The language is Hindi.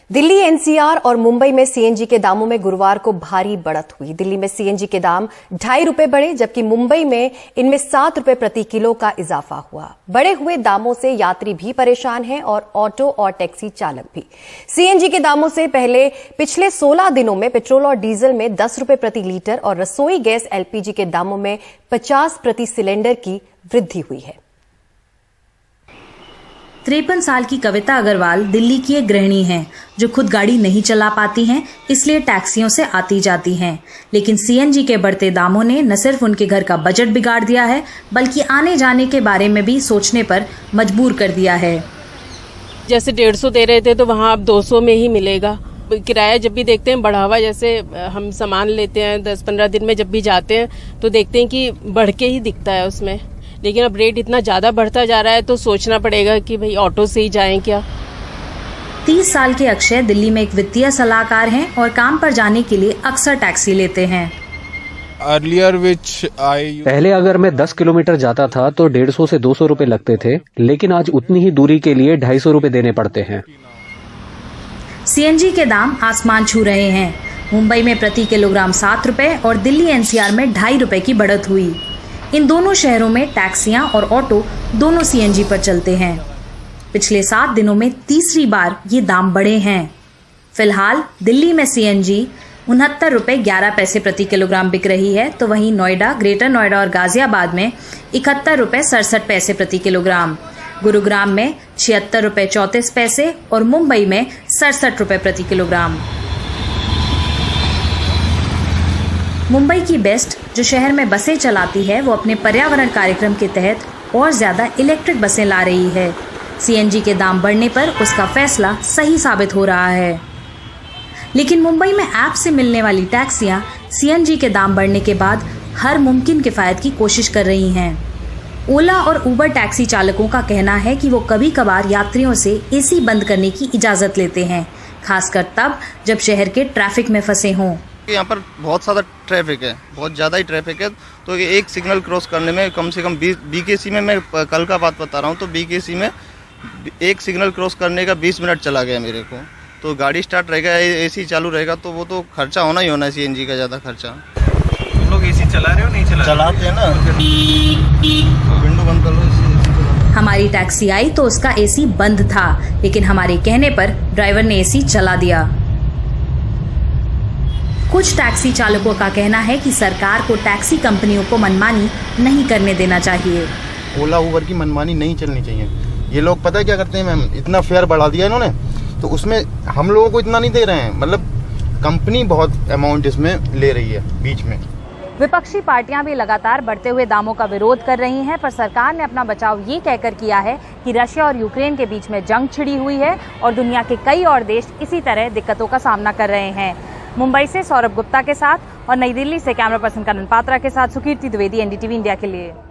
दिल्ली एनसीआर और मुंबई में सीएनजी के दामों में गुरुवार को भारी बढ़त हुई। दिल्ली में सीएनजी के दाम 2.5 रुपए बढ़े, जबकि मुंबई में इनमें 7 रुपए प्रति किलो का इजाफा हुआ। बढ़े हुए दामों से यात्री भी परेशान हैं और ऑटो और टैक्सी चालक भी। सीएनजी के दामों से पहले पिछले 16 दिनों में पेट्रोल और डीजल में 10 रुपए प्रति लीटर और रसोई गैस एलपीजी के दामों में 50 प्रति सिलेंडर की वृद्धि हुई है। 53 साल की कविता अग्रवाल दिल्ली की एक गृहिणी हैं, जो खुद गाड़ी नहीं चला पाती हैं, इसलिए टैक्सियों से आती जाती हैं। लेकिन सीएनजी के बढ़ते दामों ने न सिर्फ उनके घर का बजट बिगाड़ दिया है, बल्कि आने जाने के बारे में भी सोचने पर मजबूर कर दिया है। जैसे 150 दे रहे थे तो वहाँ अब 200 में ही मिलेगा। किराया जब भी देखते हैं बढ़ा हुआ, जैसे हम सामान लेते हैं 10-15 दिन में जब भी जाते हैं तो देखते हैं कि बढ़ के ही दिखता है उसमें। लेकिन अब रेट इतना ज्यादा बढ़ता जा रहा है तो सोचना पड़ेगा कि भाई ऑटो से ही जाएं क्या। 30 साल के अक्षय दिल्ली में एक वित्तीय सलाहकार हैं और काम पर जाने के लिए अक्सर टैक्सी लेते हैं। पहले अगर मैं 10 किलोमीटर जाता था तो 150 से 200 रुपए लगते थे, लेकिन आज उतनी ही दूरी के लिए 250 रुपए देने पड़ते हैं। सीएनजी के दाम आसमान छू रहे हैं। मुंबई में प्रति किलोग्राम 7 रुपए और दिल्ली एनसीआर में 2.5 रुपए की बढ़त हुई। इन दोनों शहरों में टैक्सियां और ऑटो दोनों सीएनजी पर चलते हैं। पिछले 7 दिनों में तीसरी बार ये दाम बढ़े हैं। फिलहाल दिल्ली में सीएनजी 69 रुपए 11 पैसे प्रति किलोग्राम बिक रही है, तो वहीं नोएडा, ग्रेटर नोएडा और गाजियाबाद में 71 रुपए 67 पैसे प्रति किलोग्राम, गुरुग्राम में 76 रुपए 34 पैसे और मुंबई में 67 रुपए प्रति किलोग्राम। मुंबई की बेस्ट, जो शहर में बसें चलाती है, वो अपने पर्यावरण कार्यक्रम के तहत और ज्यादा इलेक्ट्रिक बसें ला रही है। सीएनजी के दाम बढ़ने पर उसका फैसला सही साबित हो रहा है। लेकिन मुंबई में ऐप से मिलने वाली टैक्सियां सीएनजी के दाम बढ़ने के बाद हर मुमकिन किफायत की कोशिश कर रही हैं। ओला और उबर टैक्सी चालकों का कहना है कि वो कभी कभार यात्रियों से एसी बंद करने की इजाजत लेते हैं, खासकर तब जब शहर के ट्रैफिक में फंसे हों। यहाँ पर बहुत ज़्यादा ट्रैफिक है, बहुत ज़्यादा ही ट्रैफिक है, तो एक सिग्नल क्रॉस करने में कम से कम बीकेसी में, मैं कल का बात बता रहा हूँ, तो बीकेसी में एक सिग्नल क्रॉस करने का 20 मिनट चला गया मेरे को। तो गाड़ी स्टार्ट रहेगा, एसी चालू रहेगा, तो वो तो खर्चा होना ही होना है, सीएनजी का ज़्यादा खर्चा। तुम लोग एसी चला रहे हो नहीं चला? चलाते हैं ना, विंडो बंद कर लो। हमारी टैक्सी आई तो उसका एसी बंद था, लेकिन हमारे कहने पर ड्राइवर ने एसी चला दिया। कुछ टैक्सी चालकों का कहना है कि सरकार को टैक्सी कंपनियों को मनमानी नहीं करने देना चाहिए। ओला उबर की मनमानी नहीं चलनी चाहिए। ये लोग पता है क्या करते हैं मैम, इतना फेयर बढ़ा दिया इन्होंने, तो उसमें हम लोगों को इतना नहीं दे रहे हैं, मतलब कंपनी बहुत अमाउंट इसमें ले रही है बीच में। विपक्षी पार्टियां भी लगातार बढ़ते हुए दामों का विरोध कर रही हैं, पर सरकार ने अपना बचाव ये कहकर किया है कि रशिया और यूक्रेन के बीच में जंग छिड़ी हुई है और दुनिया के कई और देश इसी तरह दिक्कतों का सामना कर रहे हैं। मुंबई से सौरभ गुप्ता के साथ और नई दिल्ली से कैमरा पर्सन करण पात्रा के साथ सुकीर्ति द्विवेदी, एनडीटीवी इंडिया के लिए।